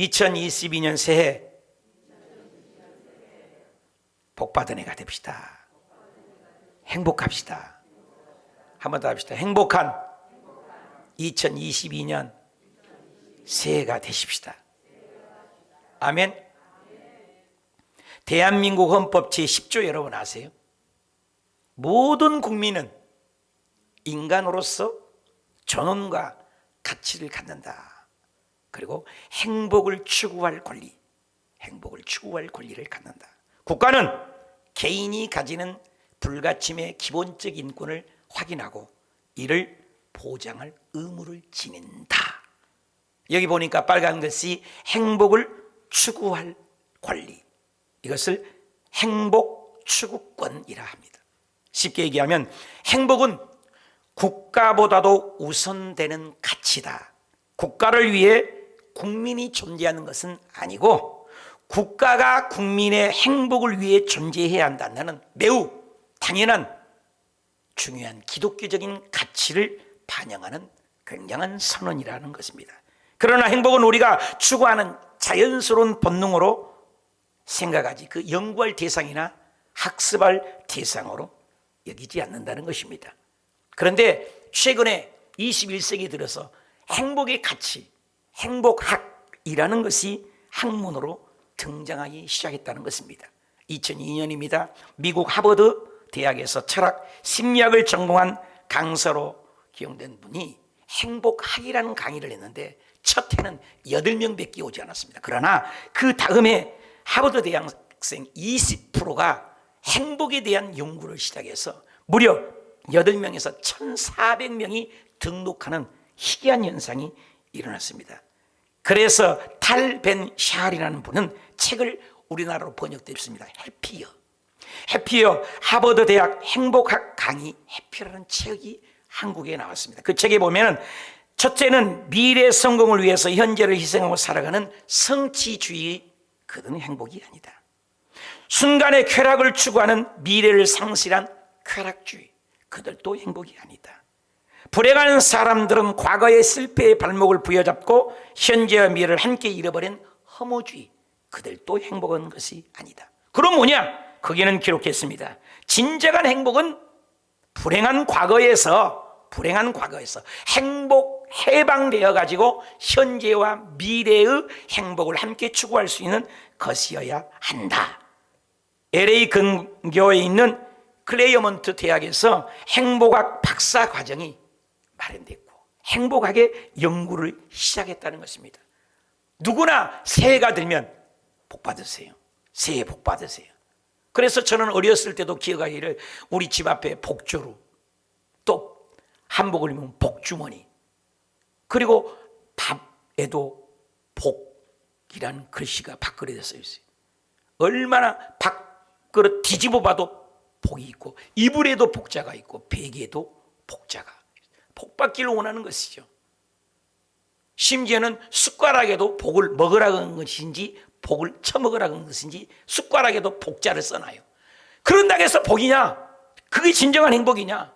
2022년 새해 복받은 해가 됩시다. 행복합시다. 한 번 더 합시다. 행복한 2022년 새해가 되십시다. 아멘. 대한민국 헌법 제10조 여러분 아세요? 모든 국민은 인간으로서 존엄과 가치를 갖는다. 그리고 행복을 추구할 권리, 행복을 추구할 권리를 갖는다. 국가는 개인이 가지는 불가침의 기본적 인권을 확인하고 이를 보장할 의무를 지닌다. 여기 보니까 빨간 글씨 행복을 추구할 권리, 이것을 행복 추구권이라 합니다. 쉽게 얘기하면 행복은 국가보다도 우선되는 가치다. 국가를 위해 국민이 존재하는 것은 아니고 국가가 국민의 행복을 위해 존재해야 한다는 매우 당연한 중요한 기독교적인 가치를 반영하는 굉장한 선언이라는 것입니다. 그러나 행복은 우리가 추구하는 자연스러운 본능으로 생각하지 그 연구할 대상이나 학습할 대상으로 여기지 않는다는 것입니다. 그런데 최근에 21세기 들어서 행복의 가치, 행복학이라는 것이 학문으로 등장하기 시작했다는 것입니다. 2002년입니다. 미국 하버드 대학에서 철학, 심리학을 전공한 강사로 기용된 분이 행복학이라는 강의를 했는데 첫 해는 8명밖에 오지 않았습니다. 그러나 그 다음에 하버드 대학생 20%가 행복에 대한 연구를 시작해서 무려 8명에서 1,400명이 등록하는 희귀한 현상이 일어났습니다. 그래서 탈 벤 샤알이라는 분은 책을 우리나라로 번역됐습니다. 해피어 하버드 대학 행복학 강의 해피라는 책이 한국에 나왔습니다. 그 책에 보면 첫째는 미래 성공을 위해서 현재를 희생하고 살아가는 성취주의, 그들은 행복이 아니다. 순간의 쾌락을 추구하는 미래를 상실한 쾌락주의, 그들도 행복이 아니다. 불행한 사람들은 과거의 실패의 발목을 부여잡고 현재와 미래를 함께 잃어버린 허무주의, 그들도 행복한 것이 아니다. 그럼 뭐냐? 거기는 기록했습니다. 진정한 행복은 불행한 과거에서 행복 해방되어 가지고 현재와 미래의 행복을 함께 추구할 수 있는 것이어야 한다. LA 근교에 있는 클레이먼트 대학에서 행복학 박사 과정이 마련됐고 행복학의 연구를 시작했다는 것입니다. 누구나 새해가 들면 복 받으세요. 새해 복 받으세요. 그래서 저는 어렸을 때도 기억하기를 우리 집 앞에 복조루, 또 한복을 입으면 복주머니, 그리고 밥에도 복이라는 글씨가 밥그릇에 써 있어요. 얼마나 밥그릇 뒤집어 봐도 복이 있고 이불에도 복자가 있고 베개에도 복자가, 복받기를 원하는 것이죠. 심지어는 숟가락에도 복을 먹으라고 하는 것인지 복을 처먹으라고 하는 것인지 숟가락에도 복자를 써놔요. 그런다고 해서 복이냐? 그게 진정한 행복이냐?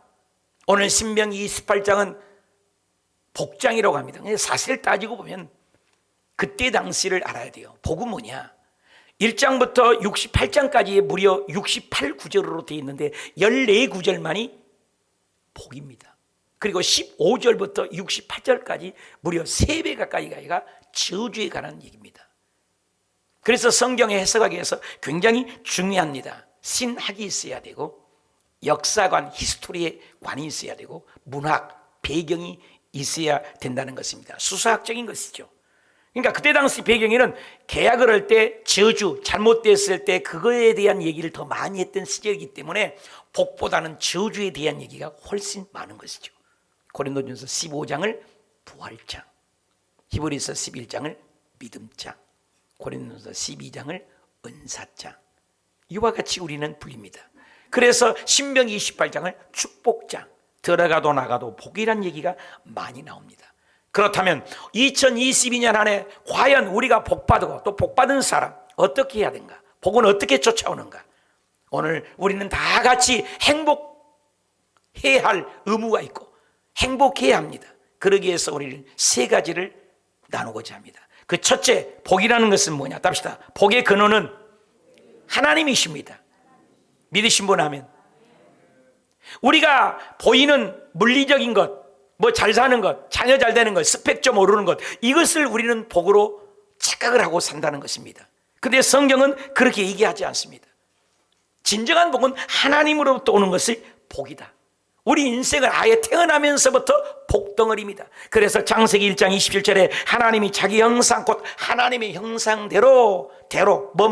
오늘 신명기 28장은 복장이라고 합니다. 사실 따지고 보면 그때 당시를 알아야 돼요. 복은 뭐냐? 1장부터 68장까지의 무려 68구절으로 되어 있는데 14구절만이 복입니다. 그리고 15절부터 68절까지 무려 3배 가까이가 저주에 관한 얘기입니다. 그래서 성경의 해석하기 위해서 굉장히 중요합니다. 신학이 있어야 되고 역사관, 히스토리의 관이 있어야 되고 문학, 배경이 있어야 된다는 것입니다. 수사학적인 것이죠. 그러니까 그때 당시 배경에는 계약을 할 때 저주, 잘못됐을 때 그거에 대한 얘기를 더 많이 했던 시절이기 때문에 복보다는 저주에 대한 얘기가 훨씬 많은 것이죠. 고린도전서 15장을 부활장, 히브리서 11장을 믿음장, 고린도전서 12장을 은사장, 이와 같이 우리는 불립니다. 그래서 신명기 28장을 축복장, 들어가도 나가도 복이란 얘기가 많이 나옵니다. 그렇다면 2022년 안에 과연 우리가 복받고 또 복받은 사람 어떻게 해야 되는가? 복은 어떻게 쫓아오는가? 오늘 우리는 다 같이 행복해야 할 의무가 있고 행복해야 합니다. 그러기 위해서 우리는 3가지를 나누고자 합니다. 그 첫째 복이라는 것은 뭐냐? 답시다. 복의 근원은 하나님이십니다. 믿으신 분 하면. 우리가 보이는 물리적인 것, 뭐 잘 사는 것, 자녀 잘 되는 것, 스펙 좀 오르는 것, 이것을 우리는 복으로 착각을 하고 산다는 것입니다. 그런데 성경은 그렇게 얘기하지 않습니다. 진정한 복은 하나님으로부터 오는 것이 복이다. 우리 인생을 아예 태어나면서부터 복덩어리입니다. 그래서 창세기 1장 27절에 하나님이 자기 형상, 곧 하나님의 형상대로,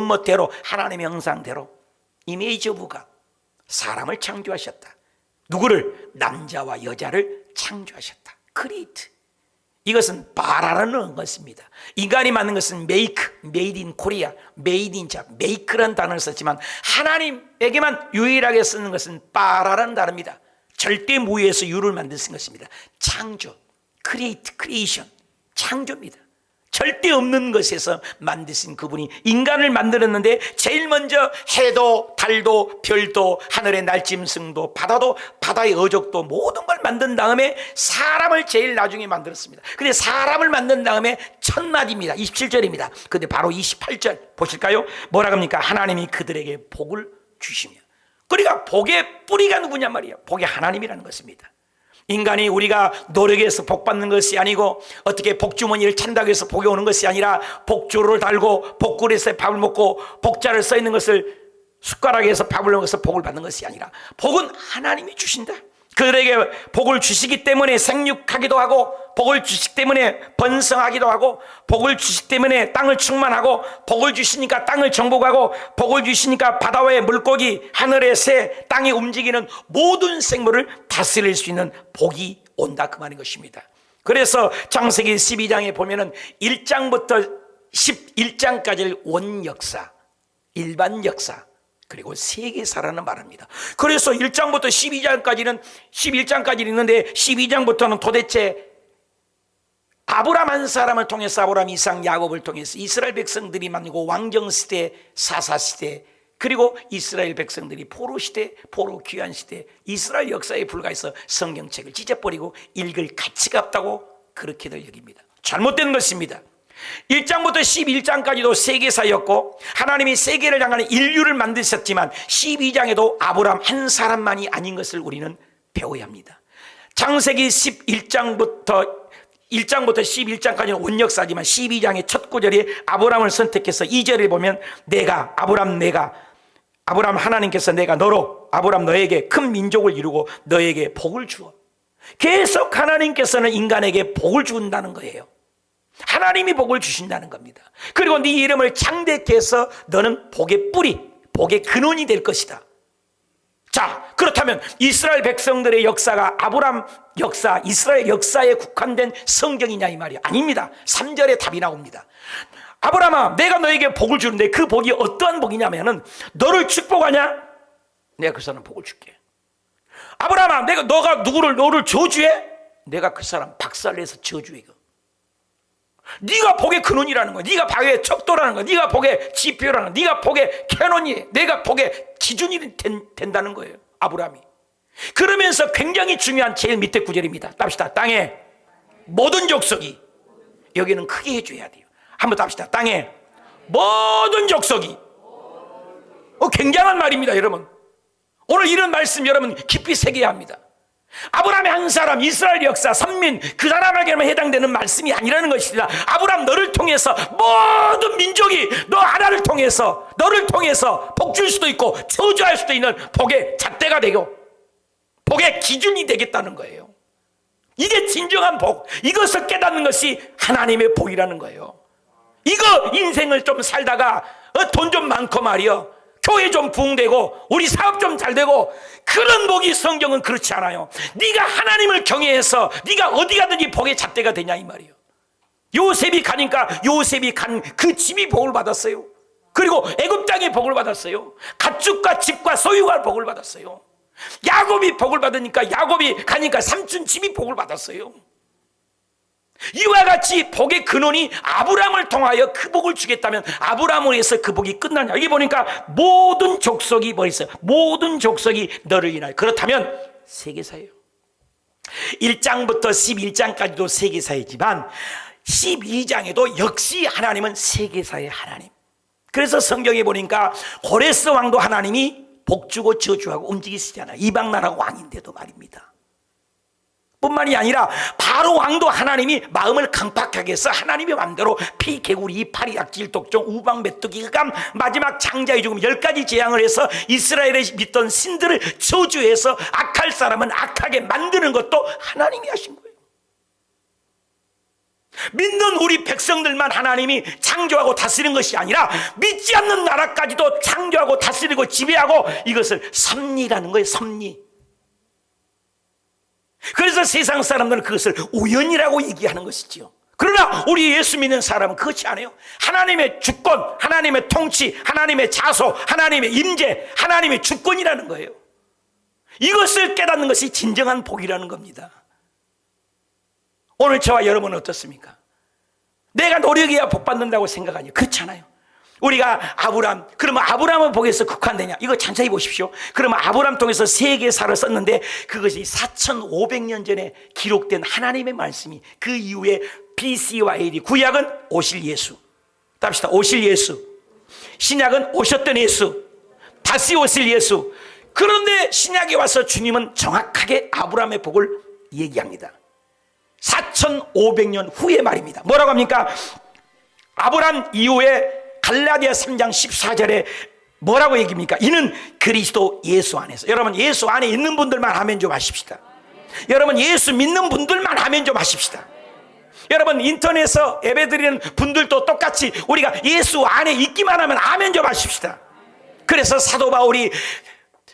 멋대로 하나님의 형상대로 이미지 오브 갓, 사람을 창조하셨다. 누구를? 남자와 여자를 창조하셨다. 크리에이트. 이것은 바라는 것입니다. 인간이 만든 것은 make, made in Korea, made in Japan, make라는 단어를 썼지만 하나님에게만 유일하게 쓰는 것은 바라라는 단어입니다. 절대 무의에서 유를 만든 것입니다. 창조, create, creation, 창조입니다. 절대 없는 것에서 만드신 그분이 인간을 만들었는데 제일 먼저 해도 달도 별도 하늘의 날짐승도 바다도 바다의 어족도 모든 걸 만든 다음에 사람을 제일 나중에 만들었습니다. 근데 사람을 만든 다음에 첫마디입니다. 27절입니다. 근데 바로 28절 보실까요? 뭐라 합니까? 하나님이 그들에게 복을 주시며. 그러니까 복의 뿌리가 누구냐 말이에요. 복이 하나님이라는 것입니다. 인간이 우리가 노력해서 복 받는 것이 아니고 어떻게 복주머니를 찬다고 해서 복이 오는 것이 아니라 복주를 달고 복그릇에 밥을 먹고 복자를 써 있는 것을 숟가락에서 밥을 먹어서 복을 받는 것이 아니라 복은 하나님이 주신다. 그들에게 복을 주시기 때문에 생육하기도 하고, 복을 주시기 때문에 번성하기도 하고, 복을 주시기 때문에 땅을 충만하고, 복을 주시니까 땅을 정복하고, 복을 주시니까 바다의 물고기, 하늘의 새, 땅이 움직이는 모든 생물을 다스릴 수 있는 복이 온다, 그 말인 것입니다. 그래서 창세기 12장에 보면은 1장부터 11장까지를 원역사, 일반 역사, 그리고 세계사라는 말합니다. 그래서 1장부터 12장까지는 11장까지 있는데 12장부터는 도대체 아브람 한 사람을 통해서 아브람, 이삭, 야곱을 통해서 이스라엘 백성들이 만들고 왕정시대, 사사시대, 그리고 이스라엘 백성들이 포로시대, 포로 귀환시대, 이스라엘 역사에 불과해서 성경책을 찢어버리고 읽을 가치가 없다고 그렇게들 여깁니다. 잘못된 것입니다. 1장부터 11장까지도 세계사였고 하나님이 세계를 향하는 인류를 만드셨지만 12장에도 아브람 한 사람만이 아닌 것을 우리는 배워야 합니다. 창세기 11장부터 11장까지는 원역사지만 12장의 첫 구절이 아브람을 선택해서 2절에 보면 아브람 하나님께서 내가 너로 아브람 너에게 큰 민족을 이루고 너에게 복을 주어. 계속 하나님께서는 인간에게 복을 준다는 거예요. 하나님이 복을 주신다는 겁니다. 그리고 네 이름을 창대케 해서 너는 복의 뿌리, 복의 근원이 될 것이다. 자, 그렇다면 이스라엘 백성들의 역사가 아브람 역사, 이스라엘 역사에 국한된 성경이냐 이 말이야. 아닙니다. 3절에 답이 나옵니다. 아브람아, 내가 너에게 복을 주는데 그 복이 어떠한 복이냐면은 너를 축복하냐? 내가 그 사람 복을 줄게. 아브람아, 너가 너를 저주해? 내가 그 사람 박살내서 저주해. 네가 복의 근원이라는 거야. 네가 복의 척도라는 거야. 네가 복의 지표라는 거야. 네가 복의 캐논이, 내가 복의 기준이 된다는 거예요, 아브라함이. 그러면서 굉장히 중요한 제일 밑에 구절입니다. 답시다. 땅에 모든 족속이, 여기는 크게 해줘야 돼요. 한번 답시다. 땅에 모든 족속이. 굉장한 말입니다, 여러분. 오늘 이런 말씀 여러분 깊이 새겨야 합니다. 아브라함의 한 사람, 이스라엘 역사, 선민, 그 사람에게만 해당되는 말씀이 아니라는 것이다. 아브라함 너를 통해서 모든 민족이 너 하나를 통해서, 너를 통해서 복 줄 수도 있고 저주할 수도 있는 복의 잣대가 되고 복의 기준이 되겠다는 거예요. 이게 진정한 복, 이것을 깨닫는 것이 하나님의 복이라는 거예요. 이거 인생을 좀 살다가 돈 좀 많고 말이요, 교회 좀 부흥되고 우리 사업 좀 잘 되고, 그런 복이 성경은 그렇지 않아요. 네가 하나님을 경외해서 네가 어디 가든지 복의 잣대가 되냐 이 말이에요. 요셉이 가니까 요셉이 간 그 집이 복을 받았어요. 그리고 애굽 땅이 복을 받았어요. 가축과 집과 소유가 복을 받았어요. 야곱이 복을 받으니까 야곱이 가니까 삼촌 집이 복을 받았어요. 이와 같이 복의 근원이 아브라함을 통하여 그 복을 주겠다면 아브라함을 위해서 그 복이 끝나냐. 여기 보니까 모든 족속이 뭐 있어요? 모든 족속이 너를 인하여. 그렇다면 세계사예요. 1장부터 11장까지도 세계사이지만 12장에도 역시 하나님은 세계사의 하나님. 그래서 성경에 보니까 고레스 왕도 하나님이 복주고 저주하고 움직이시잖아요. 이방 나라 왕인데도 말입니다. 뿐만이 아니라 바로 왕도 하나님이 마음을 강팍하게 해서 하나님의 맘대로 피, 개구리, 이파리, 약질, 독종, 우방, 메뚜기, 흑암, 마지막 장자의 죽음 10가지 재앙을 해서 이스라엘의 믿던 신들을 저주해서 악할 사람은 악하게 만드는 것도 하나님이 하신 거예요. 믿는 우리 백성들만 하나님이 창조하고 다스리는 것이 아니라 믿지 않는 나라까지도 창조하고 다스리고 지배하고, 이것을 섭리라는 거예요. 섭리. 그래서 세상 사람들은 그것을 우연이라고 얘기하는 것이지요. 그러나 우리 예수 믿는 사람은 그렇지 않아요. 하나님의 주권, 하나님의 통치, 하나님의 자소, 하나님의 임재, 하나님의 주권이라는 거예요. 이것을 깨닫는 것이 진정한 복이라는 겁니다. 오늘 저와 여러분은 어떻습니까? 내가 노력해야 복 받는다고 생각하냐? 그렇잖아요. 우리가 아브람, 그러면 아브람은 복에서 국한되냐? 이거 찬찬히 보십시오. 그러면 아브람 통해서 세계사를 썼는데 그것이 4500년 전에 기록된 하나님의 말씀이 그 이후에 BC와 AD, 구약은 오실 예수, 답시다. 오실 예수. 신약은 오셨던 예수, 다시 오실 예수. 그런데 신약에 와서 주님은 정확하게 아브람의 복을 얘기합니다. 4500년 후의 말입니다. 뭐라고 합니까? 아브람 이후에 갈라디아 3장 14절에 뭐라고 얘기합니까? 이는 그리스도 예수 안에서. 여러분, 예수 안에 있는 분들만 아멘 좀 하십시다. 여러분, 예수 믿는 분들만 아멘 좀 하십시다. 여러분, 인터넷에서 예배드리는 분들도 똑같이 우리가 예수 안에 있기만 하면 아멘 좀 하십시다. 그래서 사도 바울이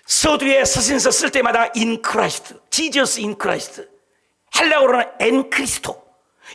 서두에 서신서 쓸 때마다 in Christ, Jesus in Christ, 헬라어로는 en Cristo,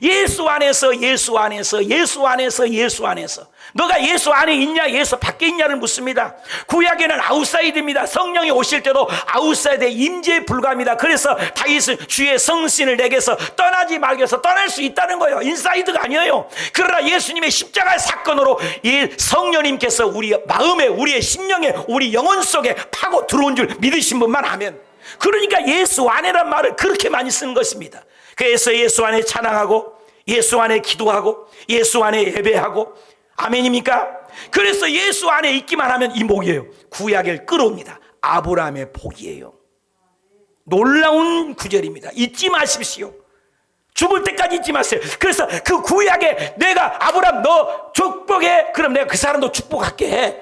예수 안에서, 예수 안에서, 예수 안에서, 예수 안에서. 너가 예수 안에 있냐, 예수 밖에 있냐를 묻습니다. 구약에는 아웃사이드입니다. 성령이 오실 때도 아웃사이드의 임재에 불과합니다. 그래서 다윗은 주의 성신을 내게서 떠나지 말게 해서 떠날 수 있다는 거예요. 인사이드가 아니에요. 그러나 예수님의 십자가의 사건으로 이 성령님께서 우리 마음에, 우리의 심령에, 우리 영혼 속에 파고 들어온 줄 믿으신 분만 하면, 그러니까 예수 안에란 말을 그렇게 많이 쓰는 것입니다. 그래서 예수 안에 찬양하고, 예수 안에 기도하고, 예수 안에 예배하고, 아멘입니까? 그래서 예수 안에 있기만 하면 이 복이에요. 구약을 끌어옵니다. 아브라함의 복이에요. 놀라운 구절입니다. 잊지 마십시오. 죽을 때까지 잊지 마세요. 그래서 그 구약에 내가 아브라함 너 축복해, 그럼 내가 그 사람도 축복할게 해.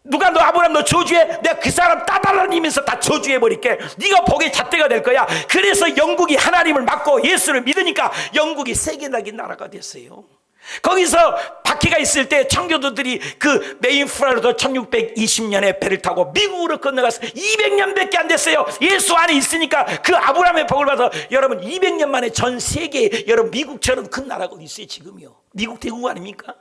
누가 너 아브라함 너 저주해? 내가 그 사람 따다다니면서 다 저주해버릴게. 네가 복의 잣대가 될 거야. 그래서 영국이 하나님을 믿고 예수를 믿으니까 영국이 세계적인 나라가 됐어요. 거기서 박해가 있을 때 청교도들이 그 메인프라로도 1620년에 배를 타고 미국으로 건너가서 200년밖에 안 됐어요. 예수 안에 있으니까 그 아브라함의 복을 받아. 여러분, 200년 만에 전 세계에, 여러분, 미국처럼 큰 나라가 어디 있어요 지금요? 미국 대국 아닙니까?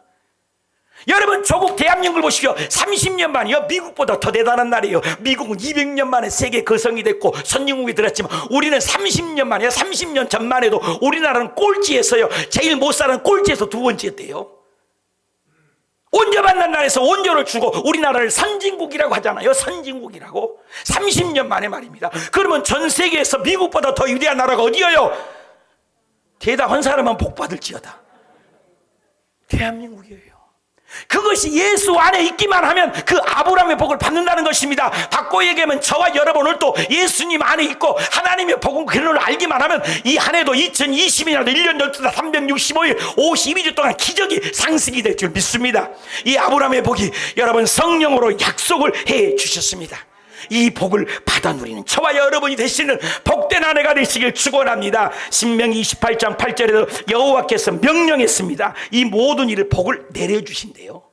여러분, 조국 대한민국을 보십시오. 30년 만이요, 미국보다 더 대단한 나라예요. 미국은 200년 만에 세계 거성이 됐고 선진국이 들었지만 우리는 30년 만이에요. 30년 전만 해도 우리나라는 꼴찌에서요, 제일 못 사는 꼴찌에서 두 번째였대요. 원조 만난 나라에서 원조를 주고 우리나라를 선진국이라고 하잖아요. 선진국이라고. 30년 만에 말입니다. 그러면 전 세계에서 미국보다 더 위대한 나라가 어디예요? 대답한 사람은 복 받을지어다. 대한민국이에요. 그것이 예수 안에 있기만 하면 그 아브라함의 복을 받는다는 것입니다. 바꿔 얘기하면 저와 여러분 오늘도 예수님 안에 있고 하나님의 복은 그를 알기만 하면 이 한 해도 2020년에도 1년 12달 365일 52주 동안 기적이 상승이 될 줄 믿습니다. 이 아브라함의 복이 여러분 성령으로 약속을 해 주셨습니다. 이 복을 받아 누리는 저와 여러분이 되시는 복된 한 해가 되시길 축원합니다. 신명기 28장 8절에도 여호와께서 명령했습니다. 이 모든 일을 복을 내려주신대요.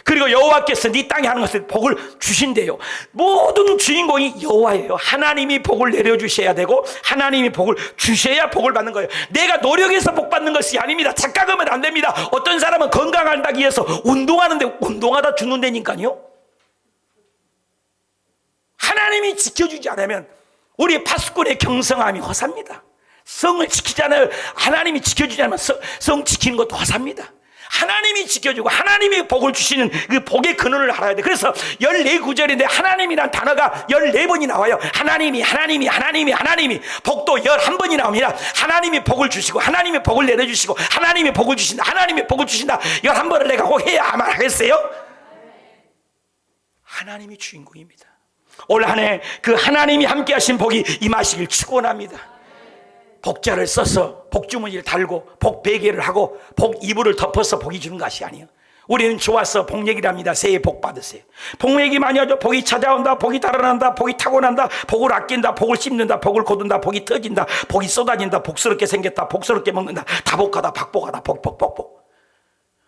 그리고 여호와께서 네 땅에 하는 것을 복을 주신대요. 모든 주인공이 여호와예요. 하나님이 복을 내려주셔야 되고 하나님이 복을 주셔야 복을 받는 거예요. 내가 노력해서 복 받는 것이 아닙니다. 착각하면 안 됩니다. 어떤 사람은 건강하기 위해서 운동하는데 운동하다 죽는다니까요. 하나님이 지켜주지 않으면 우리 파수꾼의 경성함이 허사입니다. 성을 지키잖아요. 하나님이 지켜주지 않으면 성 지키는 것도 허사입니다. 하나님이 지켜주고 하나님이 복을 주시는 그 복의 근원을 알아야 돼. 그래서 14구절인데 하나님이란 단어가 14번이 나와요. 하나님이 복도 11번이 나옵니다. 하나님이 복을 주시고 하나님이 복을 내려주시고 하나님이 복을 주신다, 하나님이 복을 주신다. 11번을 내가 꼭 해야 아마 하겠어요? 하나님이 주인공입니다. 올 한 해 그 하나님이 함께 하신 복이 임하시길 축원합니다. 복자를 써서 복주머니를 달고 복 베개를 하고 복 이불을 덮어서 복이 주는 것이 아니에요. 우리는 좋아서 복 얘기를 합니다. 새해 복 받으세요. 복 얘기 많이 하죠. 복이 찾아온다, 복이 달아난다, 복이 타고난다, 복을 아낀다, 복을 씹는다, 복을 거둔다, 복이 터진다, 복이 쏟아진다, 복스럽게 생겼다, 복스럽게 먹는다, 다복하다, 박복하다, 복.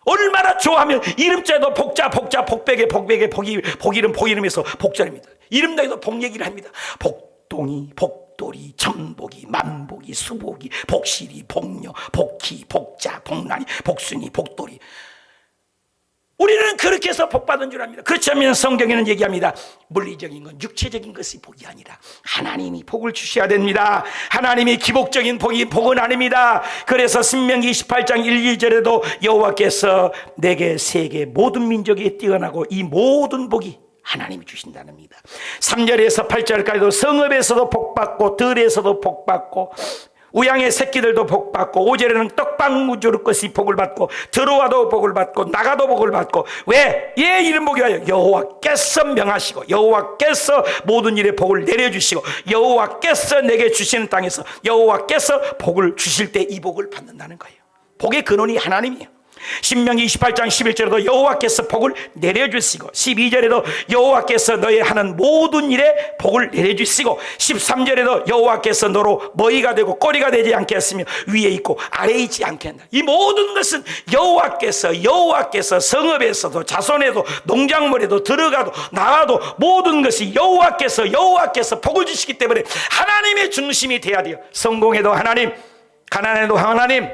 얼마나 좋아하면 이름자에도 복자, 복베개, 복이름에서 복자입니다. 이름자에도 복 얘기를 합니다. 복동이, 복돌이, 천복이, 만복이, 수복이, 복실이, 복녀, 복희, 복자, 복란이, 복순이, 복돌이. 우리는 그렇게 해서 복받은 줄 압니다. 그렇지 않으면 성경에는 얘기합니다. 물리적인 건 육체적인 것이 복이 아니라 하나님이 복을 주셔야 됩니다. 하나님이 기복적인 복은 아닙니다. 그래서 신명기 28장 1, 2절에도 여호와께서 내게 세계 모든 민족에 뛰어나고 이 모든 복이 하나님이 주신다는니다. 3절에서 8절까지도 성읍에서도 복받고 들에서도 복받고 우양의 새끼들도 복받고 5절에는 떡방무주를 것이 복을 받고 들어와도 복을 받고 나가도 복을 받고 왜? 예, 이런 복이 와요. 여호와께서 명하시고 여호와께서 모든 일에 복을 내려주시고 여호와께서 내게 주시는 땅에서 여호와께서 복을 주실 때 이 복을 받는다는 거예요. 복의 근원이 하나님이에요. 신명기 28장 11절에도 여호와께서 복을 내려주시고 12절에도 여호와께서 너의 하는 모든 일에 복을 내려주시고 13절에도 여호와께서 너로 머리가 되고 꼬리가 되지 않게 했으며 위에 있고 아래에 있지 않게 한다. 이 모든 것은 여호와께서 성읍에서도 자손에도 농작물에도 들어가도 나와도 모든 것이 여호와께서 복을 주시기 때문에 하나님의 중심이 돼야 돼요. 성공해도 하나님, 가난해도 하나님,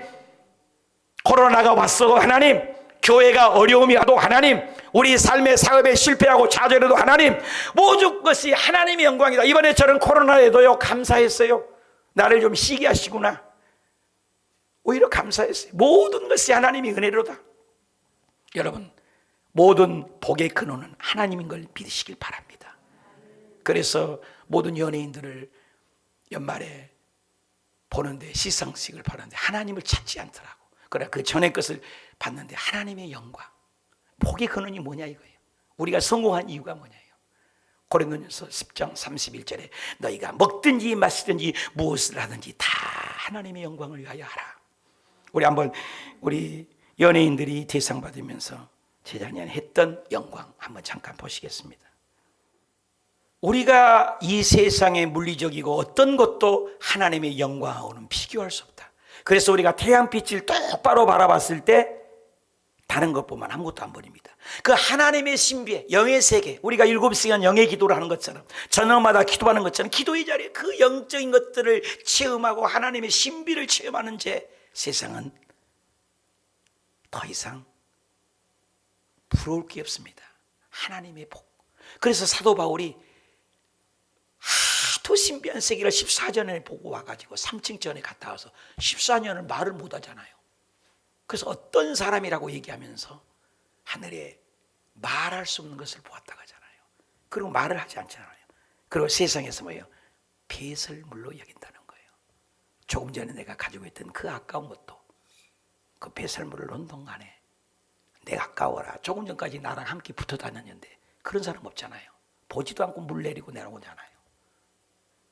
코로나가 왔어도 하나님, 교회가 어려움이 와도 하나님, 우리 삶의 사업에 실패하고 좌절해도 하나님, 모든 것이 하나님의 영광이다. 이번에 저는 코로나에도요 감사했어요. 나를 좀 쉬게 하시구나. 오히려 감사했어요. 모든 것이 하나님의 은혜로다. 여러분, 모든 복의 근원은 하나님인 걸 믿으시길 바랍니다. 그래서 모든 연예인들을 연말에 보는데 시상식을 보는데 하나님을 찾지 않더라고. 그래, 그 전의 것을 봤는데 하나님의 영광, 복의 근원이 뭐냐 이거예요. 우리가 성공한 이유가 뭐냐요. 고린도전서 10장 31절에 너희가 먹든지 마시든지 무엇을 하든지 다 하나님의 영광을 위하여 하라. 우리 연예인들이 대상 받으면서 재작년에 했던 영광 한번 잠깐 보시겠습니다. 우리가 이 세상의 물리적이고 어떤 것도 하나님의 영광하고는 비교할 수 없다. 그래서 우리가 태양빛을 똑바로 바라봤을 때 다른 것 보면 아무것도 안 보입니다. 그 하나님의 신비에 영의 세계, 우리가 7시간 영의 기도를 하는 것처럼 저녁마다 기도하는 것처럼 기도의 자리에 그 영적인 것들을 체험하고 하나님의 신비를 체험하는 제 세상은 더 이상 부러울 게 없습니다. 하나님의 복. 그래서 사도 바울이 하도 신비한 세계를 14년을 보고 와가지고 3층 전에 갔다 와서 14년을 말을 못 하잖아요. 그래서 어떤 사람이라고 얘기하면서 하늘에 말할 수 없는 것을 보았다고 하잖아요. 그리고 말을 하지 않잖아요. 그리고 세상에서 뭐예요? 배설물로 여긴다는 거예요. 조금 전에 내가 가지고 있던 그 아까운 것도 그 배설물을 놓은 동안에 내가 아까워라. 조금 전까지 나랑 함께 붙어 다녔는데 그런 사람 없잖아요. 보지도 않고 물 내리고 내려오잖아요.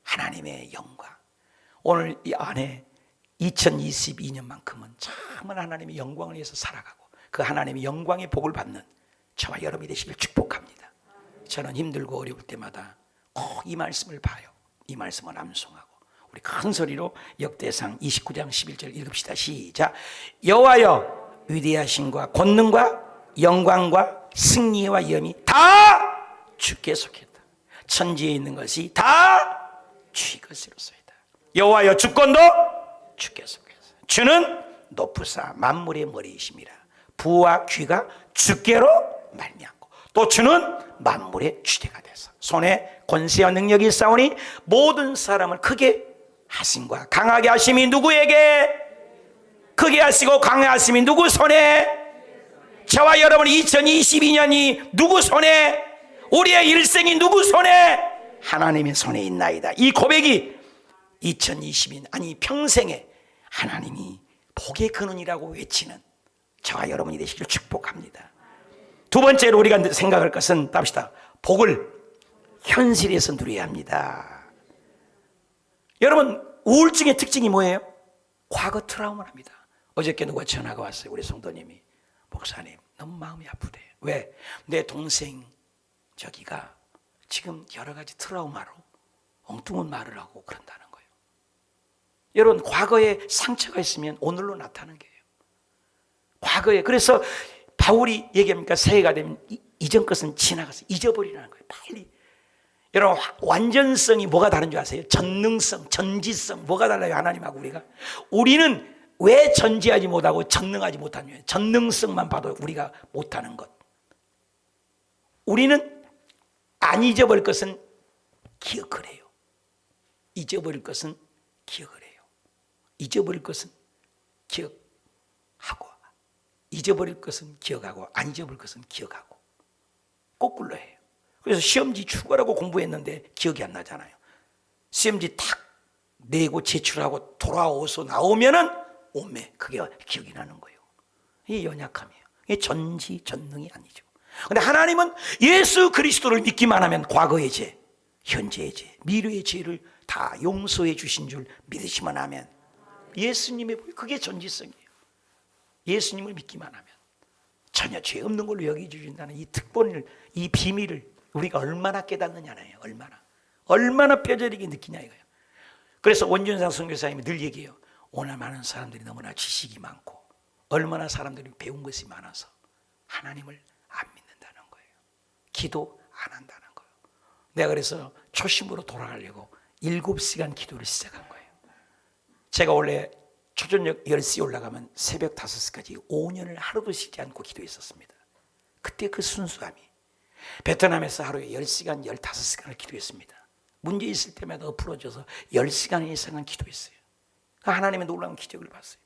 하나님의 영광. 오늘 이 안에 2022년만큼은 참은 하나님의 영광을 위해서 살아가고 그 하나님의 영광의 복을 받는 저와 여러분이 되시길 축복합니다. 저는 힘들고 어려울 때마다 꼭 이 말씀을 봐요. 이 말씀을 암송하고 우리 큰 소리로 역대상 29장 11절 읽읍시다. 시작. 여호와여 위대하심과 권능과 영광과 승리와 염이 다 주께 속했다. 천지에 있는 것이 다 주의 것이로소이다. 여호와여 주권도 주께 속했다. 주는 높으사 만물의 머리이심이라. 부와 귀가 주께로 말미암고 또 주는 만물의 주대가 되서 손에 권세와 능력이 있사오니 모든 사람을 크게 하심과 강하게 하심이 누구에게? 크게 하시고 강하게 하심이 누구 손에? 저와 여러분 2022년이 누구 손에, 우리의 일생이 누구 손에? 하나님의 손에 있나이다. 이 고백이 2022년 아니 평생에 하나님이 복의 근원이라고 외치는 저와 여러분이 되시길 축복합니다. 두 번째로 우리가 생각할 것은 답시다. 복을 현실에서 누려야 합니다. 여러분 우울증의 특징이 뭐예요? 과거 트라우마랍니다. 어저께 누가 전화가 왔어요. 우리 성도님이, 목사님 너무 마음이 아프대요. 왜? 내 동생 저기가 지금 여러 가지 트라우마로 엉뚱한 말을 하고 그런다는 거예요. 여러분 과거에 상처가 있으면 오늘로 나타나는 거예요. 과거에. 그래서 바울이 얘기합니까? 새해가 되면 이전 것은 지나가서 잊어버리라는 거예요. 빨리. 여러분 완전성이 뭐가 다른 줄 아세요? 전능성, 전지성 뭐가 달라요? 하나님하고 우리가. 우리는 왜 전지하지 못하고 전능하지 못하냐? 전능성만 봐도 우리가 못하는 것. 우리는 안 잊어버릴 것은 기억을 해요. 잊어버릴 것은 기억을 해요. 잊어버릴 것은 기억하고, 잊어버릴 것은 기억하고, 안 잊어버릴 것은 기억하고. 거꾸로 해요. 그래서 시험지 출구라고 공부했는데 기억이 안 나잖아요. 시험지 탁 내고 제출하고 돌아오서 나오면은 오메 그게 기억이 나는 거예요. 이게 연약함이에요. 이게 전지전능이 아니죠. 그런데 하나님은 예수 그리스도를 믿기만 하면 과거의 죄, 현재의 죄, 미래의 죄를 다 용서해 주신 줄 믿으시만 하면, 예수님의 그게 전지성이에요. 예수님을 믿기만 하면 전혀 죄 없는 걸로 여겨주신다는 이 특권을, 이 비밀을 우리가 얼마나 깨닫느냐예요. 얼마나 뼈저리게 느끼냐 이거예요. 그래서 원준상 선교사님이 늘 얘기해요. 오늘 많은 사람들이 너무나 지식이 많고 얼마나 사람들이 배운 것이 많아서 하나님을 안 믿는다는 거예요. 기도 안 한다는 거예요. 내가 그래서 초심으로 돌아가려고 7시간 기도를 시작한 거예요. 제가 원래 초저녁 10시에 올라가면 새벽 5시까지 5년을 하루도 쉬지 않고 기도했었습니다. 그때 그 순수함이. 베트남에서 하루에 10시간, 15시간을 기도했습니다. 문제 있을 때마다 엎어져서 10시간 이상은 기도했어요. 하나님의 놀라운 기적을 봤어요.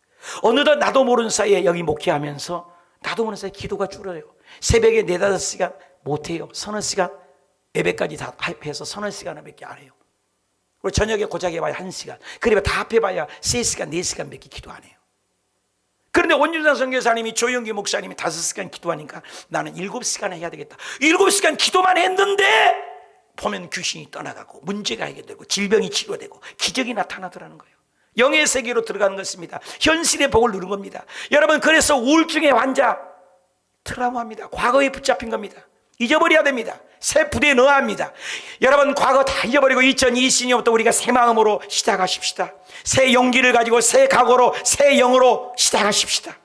어느덧 나도 모르는 사이에 여기 목회하면서 나도 모르는 사이에 기도가 줄어요. 새벽에 4, 5시간 못해요. 서너 시간 예배까지 다 합해서 서너 시간을 밖에 안 해요. 그리고 저녁에 고작 해봐야 1시간, 그러면 다 합해봐야 3시간, 4시간 밖에 기도 안 해요. 그런데 원준상 선교사님이, 조영기 목사님이 5시간 기도하니까 나는 7시간 해야 되겠다. 7시간 기도만 했는데 보면 귀신이 떠나가고 문제가 해결되고 질병이 치료되고 기적이 나타나더라는 거예요. 영의 세계로 들어가는 것입니다. 현실의 복을 누른 겁니다. 여러분, 그래서 우울증의 환자 트라우마입니다. 과거에 붙잡힌 겁니다. 잊어버려야 됩니다. 새 부대에 넣어야 합니다. 여러분, 과거 다 잊어버리고 2020년부터 우리가 새 마음으로 시작하십시다. 새 용기를 가지고 새 각오로 새 영으로 시작하십시다.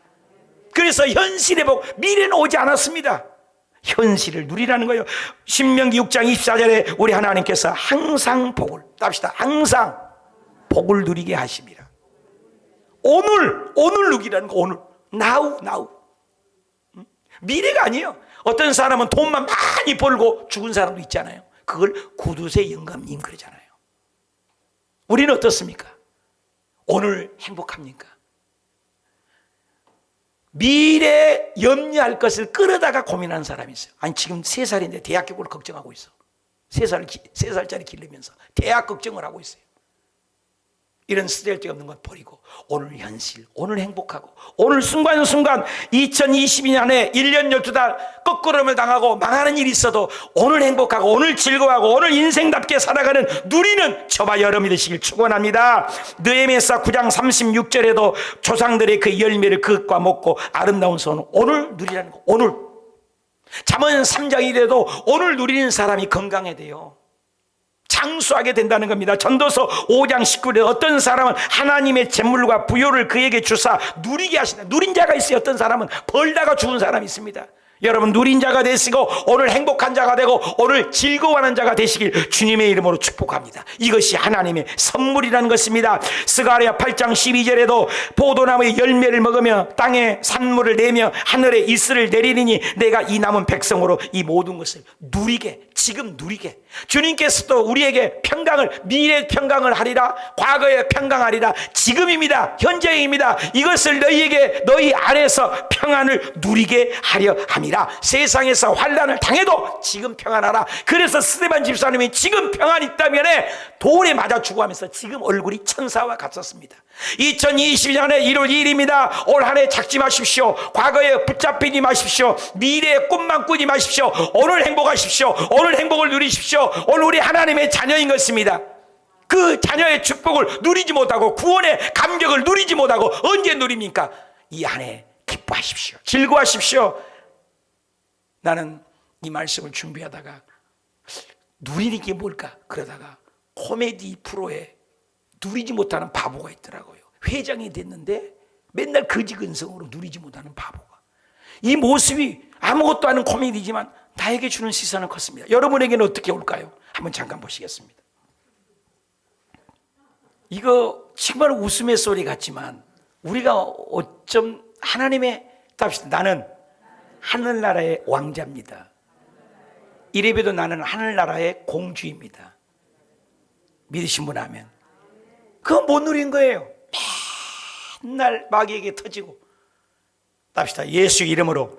그래서 현실의 복, 미래는 오지 않았습니다. 현실을 누리라는 거예요. 신명기 6장 24절에 우리 하나님께서 항상 복을, 답시다, 항상 복을 누리게 하십니다. 오늘 누리라는 거. 오늘 now. 미래가 아니에요. 어떤 사람은 돈만 많이 벌고 죽은 사람도 있잖아요. 그걸 구두쇠 영감님 그러잖아요. 우리는 어떻습니까? 오늘 행복합니까? 미래에 염려할 것을 끌어다가 고민하는 사람이 있어요. 아니, 지금 3살인데 대학교를 걱정하고 있어. 3살짜리 기르면서 대학 걱정을 하고 있어요. 이런 쓰잘데없는 건 버리고 오늘 현실, 오늘 행복하고 오늘 순간순간 2022년에 1년 12달 거꾸름을 당하고 망하는 일이 있어도 오늘 행복하고 오늘 즐거워하고 오늘 인생답게 살아가는 누리는 저와 여러분이 되시길 축원합니다. 느헤미야 9장 36절에도 조상들의 그 열매를 그것과 먹고 아름다운 손, 오늘 누리라는 거. 오늘 잠언 3장 1에도 오늘 누리는 사람이 건강해야 돼요. 장수하게 된다는 겁니다. 전도서 5장 19절에 어떤 사람은 하나님의 재물과 부요를 그에게 주사 누리게 하신다. 누린 자가 있어요. 어떤 사람은 벌다가 죽은 사람이 있습니다. 여러분 누린 자가 되시고 오늘 행복한 자가 되고 오늘 즐거워하는 자가 되시길 주님의 이름으로 축복합니다. 이것이 하나님의 선물이라는 것입니다. 스가랴 8장 12절에도 포도나무의 열매를 먹으며 땅에 산물을 내며 하늘에 이슬을 내리니 내가 이 남은 백성으로 이 모든 것을 누리게, 지금 누리게, 주님께서도 우리에게 평강을, 미래의 평강을 하리라, 과거의 평강하리라, 지금입니다, 현재입니다. 이것을 너희에게 너희 안에서 평안을 누리게 하려 함이라. 세상에서 환난을 당해도 지금 평안하라. 그래서 스데반 집사님이 지금 평안이 있다면 돌에 맞아 죽어가면서 지금 얼굴이 천사와 같았습니다. 2020년의 1월 2일입니다. 올 한 해 작지 마십시오. 과거에 붙잡히지 마십시오. 미래의 꿈만 꾸지 마십시오. 오늘 행복하십시오. 오늘 행복을 누리십시오. 오늘 우리 하나님의 자녀인 것입니다. 그 자녀의 축복을 누리지 못하고 구원의 감격을 누리지 못하고 언제 누립니까? 이 한 해 기뻐하십시오. 즐거워하십시오. 나는 이 말씀을 준비하다가 누리는 게 뭘까? 그러다가 코미디 프로에 누리지 못하는 바보가 있더라고요. 회장이 됐는데 맨날 거지근성으로 누리지 못하는 바보가. 이 모습이 아무것도 아닌 코미디지만 나에게 주는 시선은 컸습니다. 여러분에게는 어떻게 올까요? 한번 잠깐 보시겠습니다. 이거 정말 웃음의 소리 같지만 우리가 어쩜 하나님의 답시다. 나는 하늘나라의 왕자입니다. 이래봬도 나는 하늘나라의 공주입니다. 믿으신 분 하면 그거 못 누린 거예요. 맨날 마귀에게 터지고. 답시다. 예수 이름으로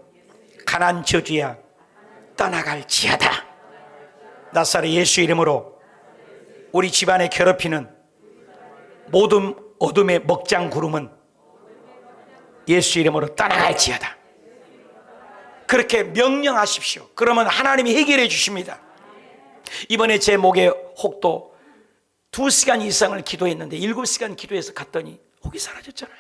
가난 저주야 떠나갈지어다. 나사렛 예수 이름으로 우리 집안에 괴롭히는 모든 어둠의 먹장 구름은 예수 이름으로 떠나갈지어다. 그렇게 명령하십시오. 그러면 하나님이 해결해 주십니다. 이번에 제 목에 혹도 2시간 이상을 기도했는데 7시간 기도해서 갔더니 혹이 사라졌잖아요.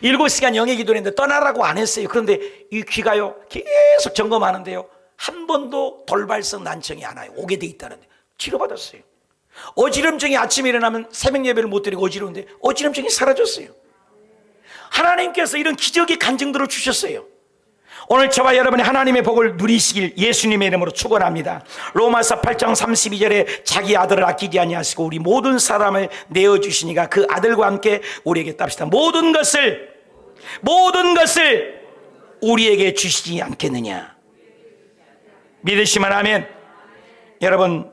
7시간 영의 기도를 했는데 떠나라고 안 했어요. 그런데 이 귀가요 계속 점검하는데요 한 번도 돌발성 난청이 안 와요. 오게 돼 있다는데 치료받았어요. 어지럼증이 아침에 일어나면 새벽 예배를 못 드리고 어지러운데 어지럼증이 사라졌어요. 하나님께서 이런 기적의 간증들을 주셨어요. 오늘 저와 여러분이 하나님의 복을 누리시길 예수님의 이름으로 축원합니다. 로마서 8장 32절에 자기 아들을 아끼지 아니하시고 우리 모든 사람을 내어주시니가 그 아들과 함께 우리에게 답시다. 모든 것을 우리에게 주시지 않겠느냐. 믿으시면 아멘. 여러분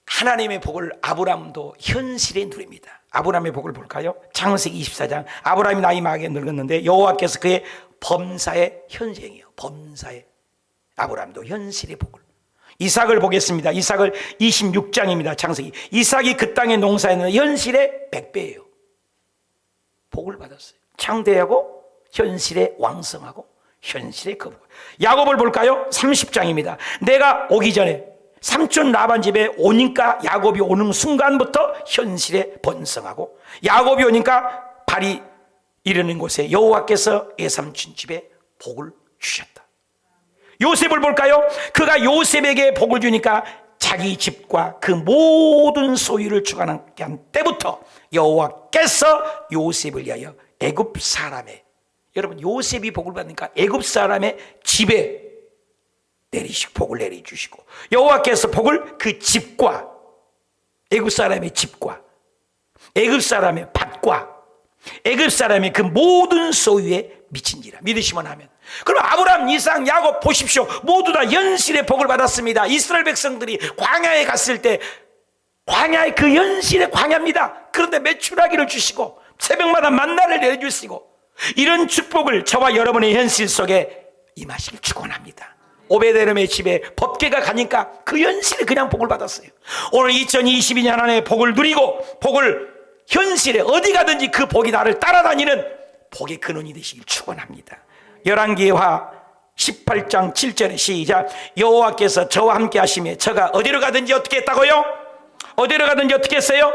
하나님의 복을 아브라함도 현실에 누립니다. 아브라함의 복을 볼까요? 창세기 24장. 아브라함이 나이 많게 늙었는데 여호와께서 그의 범사의 현생이에요. 범사의 아브라함도 현실의 복을. 이삭을 보겠습니다. 이삭을 26장입니다. 창세기. 이삭이 그 땅에 농사했는 현실의 100배예요. 복을 받았어요. 창대하고 현실의 왕성하고 현실의 거부. 야곱을 볼까요? 30장입니다. 내가 오기 전에 삼촌 라반 집에 오니까 야곱이 오는 순간부터 현실에 번성하고 야곱이 오니까 발이 이르는 곳에 여호와께서 외삼촌 집에 복을 주셨다. 요셉을 볼까요? 그가 요셉에게 복을 주니까 자기 집과 그 모든 소유를 주관하게 한 때부터 여호와께서 요셉을 위하여 애굽 사람의, 여러분 요셉이 복을 받으니까 애굽 사람의 집에 내리시고 복을 내려주시고 여호와께서 복을 그 집과 애굽 사람의 집과 애굽 사람의 밭과 애굽 사람의 그 모든 소유에 미친지라. 믿으시면 하면. 그럼 아브라함, 이삭, 야곱 보십시오. 모두 다 현실의 복을 받았습니다. 이스라엘 백성들이 광야에 갔을 때 광야의 그 현실의 광야입니다. 그런데 매출하기를 주시고 새벽마다 만나를 내려주시고 이런 축복을 저와 여러분의 현실 속에 임하시길 축원합니다. 오베데돔의 집에 법궤가 가니까 그 현실에 그냥 복을 받았어요. 오늘 2022년 안에 복을 누리고 복을 현실에 어디 가든지 그 복이 나를 따라다니는 복의 근원이 되시길 축원합니다. 열왕기하 18장 7절에 시작. 여호와께서 저와 함께 하시며 저가 어디로 가든지 어떻게 했다고요? 어디로 가든지 어떻게 했어요?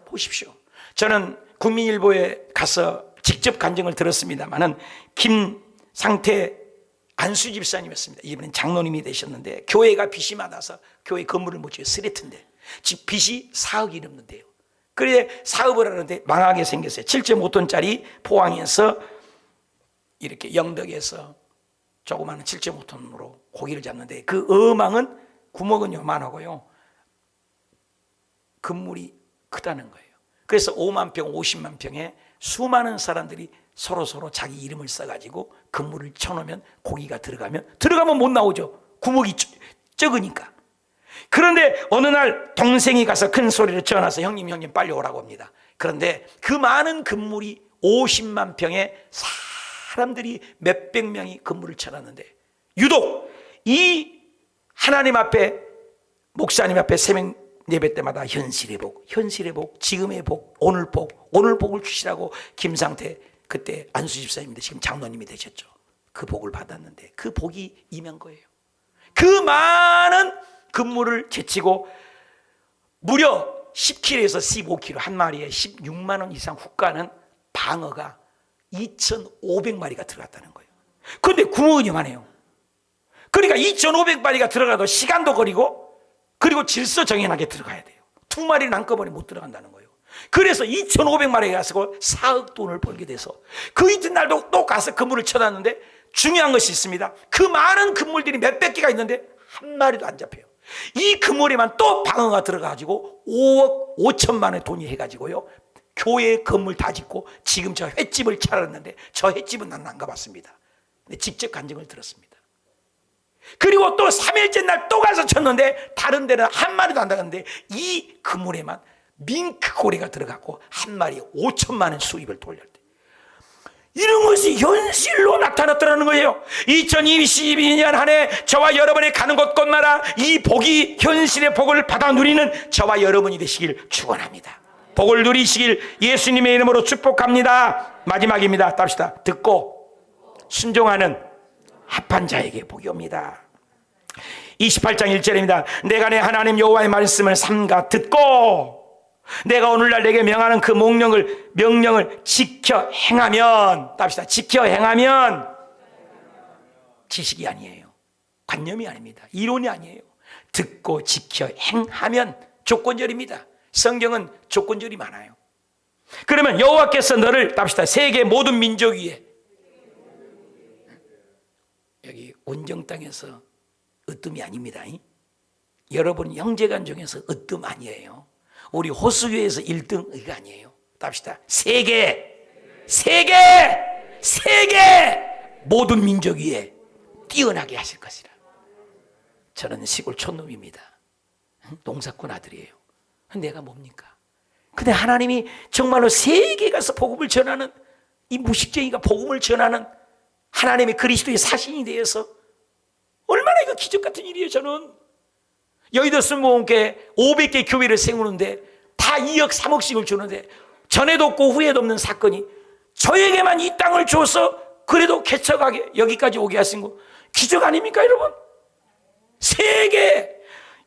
보십시오. 저는 국민일보에 가서 직접 간증을 들었습니다마는 김상태 안수 집사님이었습니다. 이번엔 장로님이 되셨는데 교회가 빚이 많아서 교회 건물을 못 지어요. 쓰레트인데 집 빚이 4억이 넘는데요. 그래 사업을 하는데 망하게 생겼어요. 7.5톤짜리 포항에서 이렇게 영덕에서 조그마한 7.5톤으로 고기를 잡는데 그 어망은 구멍은 요만하고요, 그물이 크다는 거예요. 그래서 5만 평, 50만 평에 수많은 사람들이 서로 자기 이름을 써가지고 그물을 쳐놓으면 고기가 들어가면 못 나오죠. 구멍이 적으니까. 그런데 어느 날 동생이 가서 큰 소리를 전화해서 형님 빨리 오라고 합니다. 그런데 그 많은 그물이 50만 평에 사람들이 몇백 명이 그물을 쳐놨는데 유독 이 하나님 앞에, 목사님 앞에 새벽 예배 때마다 현실의 복, 지금의 복, 오늘 복을 주시라고 김상태 그때 안수 집사님인데 지금 장로님이 되셨죠. 그 복을 받았는데 그 복이 임한 거예요. 그 많은 그물을 제치고 무려 10kg에서 15kg 한 마리에 16만 원 이상 훅 가는 방어가 2,500마리가 들어갔다는 거예요. 그런데 구멍은 요만해요. 그러니까 2,500마리가 들어가도 시간도 걸리고 그리고 질서정연하게 들어가야 돼요. 두 마리는 한꺼번에 못 들어간다는 거예요. 그래서 2,500마리가 가서 4억 돈을 벌게 돼서 그 이튿날도 또 가서 그물을 쳐놨는데 중요한 것이 있습니다. 그 많은 그물들이 몇백 개가 있는데 한 마리도 안 잡혀요. 이 그물에만 또 방어가 들어가지고 5억 5천만 원의 돈이 해가지고요, 교회 건물 다 짓고 지금 저 횟집을 차렸는데 저 횟집은 나는 안 가봤습니다. 근데 직접 간증을 들었습니다. 그리고 또 3일째 날 또 가서 쳤는데 다른 데는 한 마리도 안 나갔는데 이 그물에만 밍크고래가 들어가고 한 마리에 5천만 원 수입을 돌릴 때 이런 것이 현실로 나타났다는 거예요. 2022년 한 해 저와 여러분이 가는 곳곳마다 이 복이, 현실의 복을 받아 누리는 저와 여러분이 되시길 축원합니다. 복을 누리시길 예수님의 이름으로 축복합니다. 마지막입니다. 답시다. 듣고 순종하는 합한 자에게 복이 옵니다. 28장 1절입니다. 내가 내 하나님 여호와의 말씀을 삼가 듣고 내가 오늘날 내게 명하는 그 명령을 지켜 행하면, 답시다. 지켜 행하면, 지식이 아니에요. 관념이 아닙니다. 이론이 아니에요. 듣고 지켜 행하면 조건절입니다. 성경은 조건절이 많아요. 그러면 여호와께서 너를, 답시다. 세계 모든 민족 위에, 여기 온정 땅에서 으뜸이 아닙니다. 여러분 형제간 중에서 으뜸 아니에요. 우리 호수교에서 1등 이거 아니에요. 답시다. 세계 모든 민족 위에 뛰어나게 하실 것이라. 저는 시골 촌놈입니다. 농사꾼 아들이에요. 내가 뭡니까? 근데 하나님이 정말로 세계에 가서 복음을 전하는, 이 무식쟁이가 복음을 전하는 하나님의 그리스도의 사신이 되어서 얼마나 이거 기적 같은 일이에요. 저는 여의도 순복음교회 500개 교회를 세우는데 다 2억 3억씩을 주는데 전에도 없고 후에도 없는 사건이 저에게만 이 땅을 줘서 그래도 개척하게 여기까지 오게 하신 거 기적 아닙니까 여러분? 세계,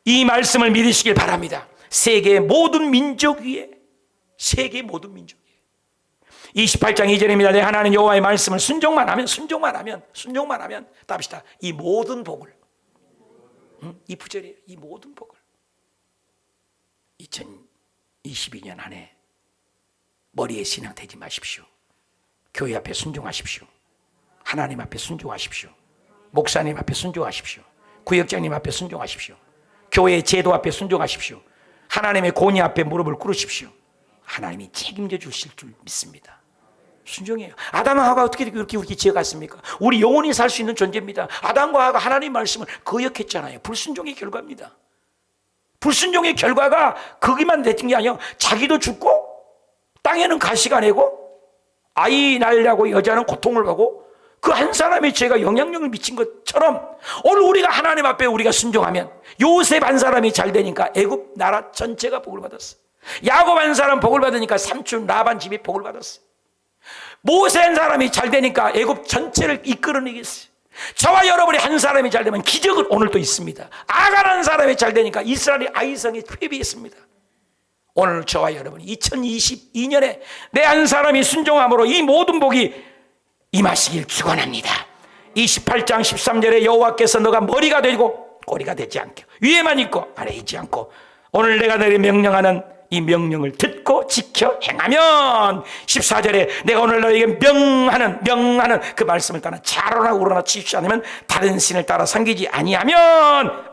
이 말씀을 믿으시길 바랍니다. 세계 모든 민족 위에, 세계 모든 민족 위에. 28장 2절입니다. 내 하나님 여호와의 말씀을 순종만 하면 답시다. 이 모든 복을, 이 부절이에요. 이 모든 복을 2022년 한 해 머리에 신앙 대지 마십시오. 교회 앞에 순종하십시오. 하나님 앞에 순종하십시오. 목사님 앞에 순종하십시오. 구역장님 앞에 순종하십시오. 교회의 제도 앞에 순종하십시오. 하나님의 권위 앞에 무릎을 꿇으십시오. 하나님이 책임져 주실 줄 믿습니다. 순종해요. 아담과 하와가 어떻게 그렇게 우리 지어갔습니까? 우리 영원히 살 수 있는 존재입니다. 아담과 하와가 하나님 말씀을 거역했잖아요. 불순종의 결과입니다. 불순종의 결과가 거기만 됐던 게 아니라 자기도 죽고 땅에는 가시가 내고 아이 낳으려고 여자는 고통을 받고 그 한 사람의 죄가 영향력을 미친 것처럼 오늘 우리가 하나님 앞에 우리가 순종하면 요셉 한 사람이 잘 되니까 애굽 나라 전체가 복을 받았어. 야곱 한 사람 복을 받으니까 삼촌 라반 집이 복을 받았어. 모세 한 사람이 잘 되니까 애굽 전체를 이끌어내겠어요. 저와 여러분이 한 사람이 잘 되면 기적은 오늘도 있습니다. 아간 한 사람이 잘 되니까 이스라엘이 아이성에 회비했습니다. 오늘 저와 여러분이 2022년에 내 한 사람이 순종함으로 이 모든 복이 임하시길 축원합니다. 28장 13절에 여호와께서 너가 머리가 되고 꼬리가 되지 않게 위에만 있고 아래 있지 않고 오늘 내가 너에게 명령하는 이 명령을 듣고 지켜 행하면 14절에 내가 오늘 너에게 명하는 그 말씀을 따라 자로나 우로나 치우치 않으면 다른 신을 따라 섬기지 아니하면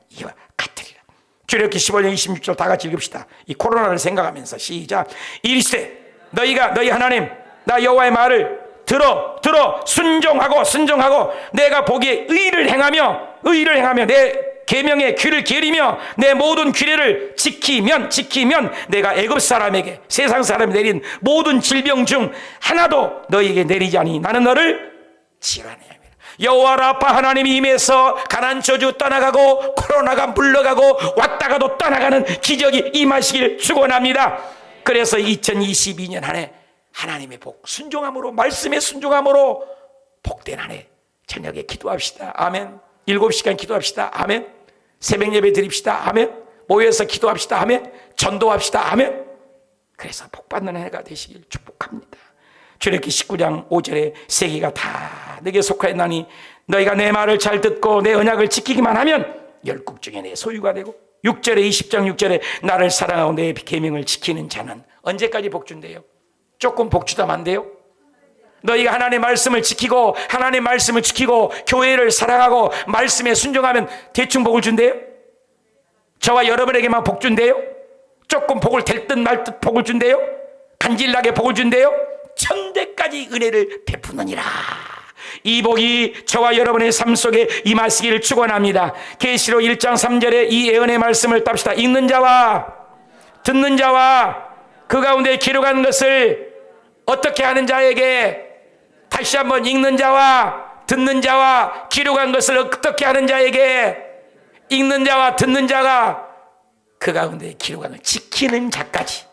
이와 같으리라. 출애굽기 15장 26절 다 같이 읽읍시다. 이 코로나를 생각하면서 시작. 이르시되 너희가 너희 하나님 나 여호와의 말을 들어 순종하고 내가 보기에 의를 행하며 내 계명에 귀를 기울이며 내 모든 규례를 지키면 내가 애굽 사람에게 세상 사람이 내린 모든 질병 중 하나도 너희에게 내리지 아니 나는 너를 치료하느니라. 여호와 라파 하나님이 임해서 가난 저주 떠나가고 코로나가 물러가고 왔다가도 떠나가는 기적이 임하시길 축원합니다. 그래서 2022년 한 해 하나님의 복 순종함으로 말씀에 순종함으로 복된 한 해 저녁에 기도합시다. 아멘. 7시간 기도합시다. 아멘. 새벽 예배 드립시다. 아멘. 모여서 기도합시다. 아멘. 전도합시다. 아멘. 그래서 복받는 해가 되시길 축복합니다. 출애굽기 19장 5절에 세계가 다 내게 속하였나니 너희가 내 말을 잘 듣고 내 언약을 지키기만 하면 열국 중에 내 소유가 되고 6절에 20장 6절에 나를 사랑하고 내 계명을 지키는 자는 언제까지 복준대요? 조금 복주다면 안 돼요? 너희가 하나님의 말씀을 지키고 교회를 사랑하고 말씀에 순종하면 대충 복을 준대요? 저와 여러분에게만 복 준대요? 조금 복을 될 듯 말 듯 복을 준대요? 간질나게 복을 준대요? 천대까지 은혜를 베푸느니라. 이 복이 저와 여러분의 삶 속에 임하시기를 축원합니다. 계시록 1장 3절에 이 예언의 말씀을 답시다. 읽는 자와 듣는 자와 그 가운데 기록한 것을 어떻게 하는 자에게, 다시 한번 읽는 자와 듣는 자와 기록한 것을 어떻게 하는 자에게, 읽는 자와 듣는 자가 그 가운데 기록한 걸 지키는 자까지.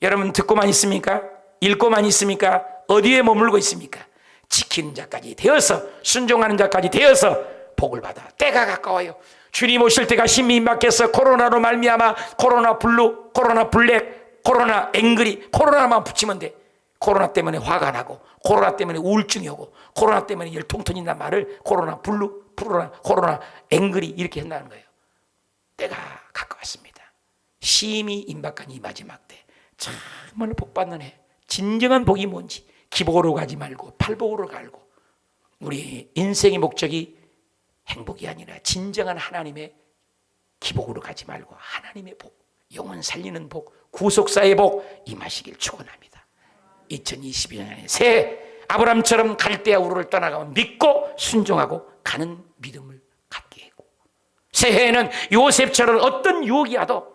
여러분 듣고만 있습니까? 읽고만 있습니까? 어디에 머물고 있습니까? 지키는 자까지 되어서, 순종하는 자까지 되어서 복을 받아. 때가 가까워요. 주님 오실 때가 심히 임박해서 코로나로 말미암아 코로나 블루, 코로나 블랙, 코로나 앵그리, 코로나만 붙이면 돼. 코로나 때문에 화가 나고, 코로나 때문에 우울증이 오고, 코로나 때문에 열통 터진단 말을 코로나 블루, 코로나 앵그리 이렇게 한다는 거예요. 때가 가까웠습니다. 심히 임박한 이 마지막 때 정말로 복받는 해. 진정한 복이 뭔지 기복으로 가지 말고 팔복으로 갈고, 우리 인생의 목적이 행복이 아니라 진정한 하나님의 기복으로 가지 말고 하나님의 복, 영혼 살리는 복, 구속사의 복 임하시길 축원합니다. 2022년에 새해 아브람처럼 갈대아 우르를 떠나가면 믿고 순종하고 가는 믿음을 갖게 하고, 새해에는 요셉처럼 어떤 유혹이 와도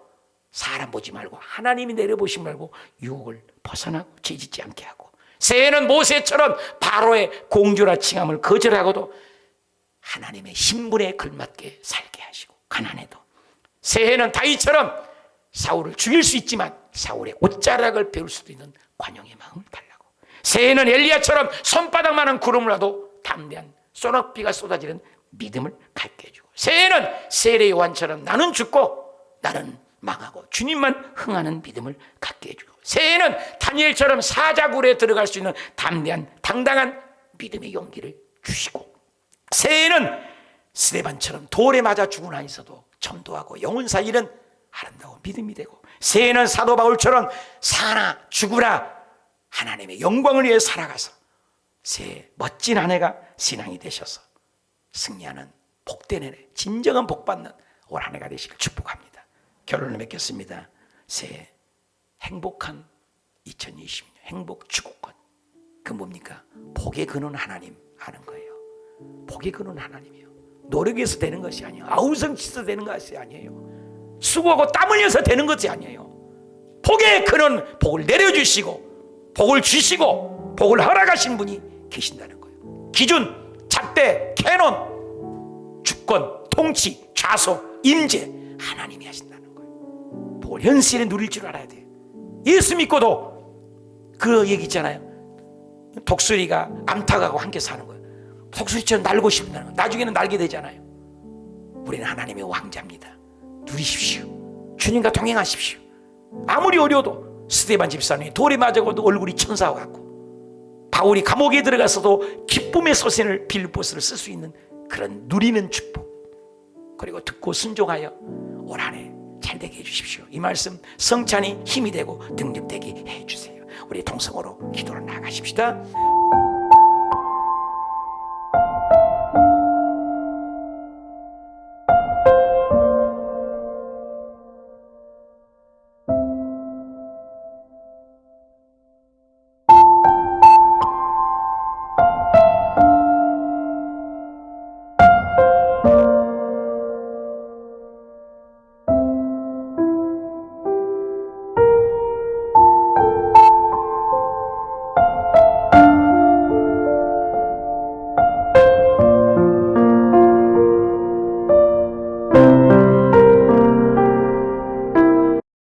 사람 보지 말고 하나님이 내려보시 말고 유혹을 벗어나고 죄짓지 않게 하고, 새해는 모세처럼 바로의 공주라 칭함을 거절하고도 하나님의 신분에 걸맞게 살게 하시고, 가난해도 새해는 다윗처럼 사울을 죽일 수 있지만 사울의 옷자락을 배울 수도 있는 관용의 마음을 달라고, 새해는 엘리야처럼 손바닥만한 구름을 와도 담대한 소낙비가 쏟아지는 믿음을 갖게 해주고, 새해는 세례 요한처럼 나는 죽고 나는 망하고 주님만 흥하는 믿음을 갖게 해주고, 새해는 다니엘처럼 사자굴에 들어갈 수 있는 담대한 당당한 믿음의 용기를 주시고, 새해는 스데반처럼 돌에 맞아 죽은 안에서도 전도하고 영혼 살리는 아름다운 믿음이 되고, 새해는 사도 바울처럼 사나 죽으나 하나님의 영광을 위해 살아가서 새해 멋진 한 해가 신앙이 되셔서 승리하는 복된 해, 진정한 복받는 올 한 해가 되시길 축복합니다. 결론을 맺겠습니다. 새해 행복한 2020년 행복 추구권, 그 뭡니까? 복의 근원 하나님 아는 거예요. 복의 근원 하나님이에요. 노력해서 되는 것이 아니에요. 아우성치서 되는 것이 아니에요. 수고하고 땀 흘려서 되는 것이 아니에요. 복의 근원, 복을 내려주시고 복을 주시고 복을 허락하신 분이 계신다는 거예요. 기준, 잣대, 캐논, 주권, 통치, 좌소, 임재 하나님이 하신다는 거예요. 복을 현실에 누릴 줄 알아야 돼요. 예수 믿고도 그 얘기 있잖아요. 독수리가 암탉하고 함께 사는 거예요. 독수리처럼 날고 싶다는 거예요. 나중에는 날게 되잖아요. 우리는 하나님의 왕자입니다. 누리십시오. 주님과 동행하십시오. 아무리 어려워도 스데반 집사님이 돌에 맞아도 얼굴이 천사와 같고, 바울이 감옥에 들어가서도 기쁨의 소생을 빌보스를 쓸 수 있는 그런 누리는 축복, 그리고 듣고 순종하여 올 한 해 잘 잘 되게 해주십시오. 이 말씀 성찬이 힘이 되고 등력되게 해주세요. 우리 동성으로 기도로 나가십시다.